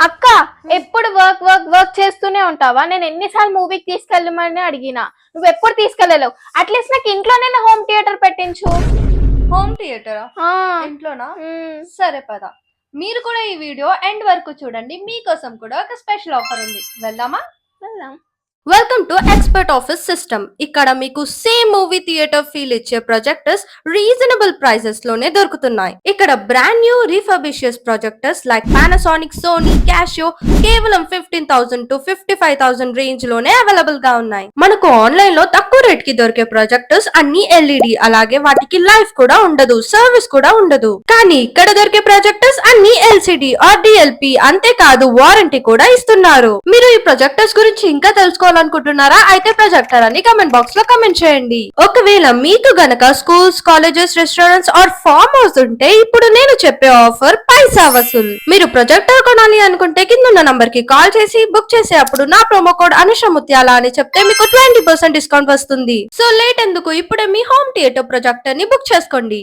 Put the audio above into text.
అక్క ఎప్పుడు work work work చేస్తూనే ఉంటావా? నేను ఎన్నిసార్లు మూవీకి తీసుకెళ్ళమని అడిగినా నువ్వు ఎప్పుడు తీసుకెళ్ళలేవు. అట్లీస్ట్ నాకు ఇంట్లోనే హోమ్ థియేటర్ పెట్టించు. హోమ్ థియేటరా? ఆ, ఇంట్లోనా? మ్, సరే పద. మీరు కూడా ఈ వీడియో ఎండ్ వరకు చూడండి, మీకోసం కూడా ఒక స్పెషల్ ఆఫర్ ఉంది. వెళ్దామా? వెళ్దాం. Welcome to expert office system. ఇక్కడ మీకు సేమ్ మూవీ థియేటర్ ఫీల్ ఇచ్చే ప్రొజెక్టర్స్ రీజనబుల్ ప్రైసెస్ లోనే దొరుకుతున్నాయి. ఇక్కడ brand new refurbished projectors like Panasonic, Sony, Casio కేవలం 15,000 to 55,000 రేంజ్ లోనే అవైలబుల్ గా ఉన్నాయి. మనకు ఆన్లైన్ లో తక్కువ రేట్ కి దొరికే ప్రొజెక్టర్స్ అన్ని ఎల్ఈడి, అలాగే వాటికి లైఫ్ కూడా ఉండదు, సర్వీస్ కూడా ఉండదు. కానీ ఇక్కడ దొరికే ప్రొజెక్టర్స్ అన్ని ఎల్సిడి ఆర్ డిఎల్పి, అంతేకాదు వారంటీ కూడా ఇస్తున్నారు. మీరు ఈ ప్రొజెక్టర్స్ గురించి ఇంకా తెలుసుకోవాలనుకుంటున్నారా? అయితే ప్రొజెక్టర్ అని కమెంట్ బాక్స్ లో కమెంట్ చేయండి. ఒకవేళ మీకు గనక schools, colleges, restaurants or farm house ఉంటే ఇప్పుడు నేను చెప్పే ఆఫర్ పైసా వసూల్. మీరు ప్రొజెక్టర్ కొనాలి అనుకుంటే కింద ఉన్న నంబర్ కి కాల్ చేసి బుక్ చేసే అప్పుడు నా ప్రోమో కోడ్ అనుష ముత్యాల అని చెప్తే మీకు 20% డిస్కౌంట్ వస్తుంది. సో లేట్ ఎందుకు, ఇప్పుడే మీ హోమ్ థియేటర్ ప్రొజెక్టర్ ని బుక్ చేసుకోండి.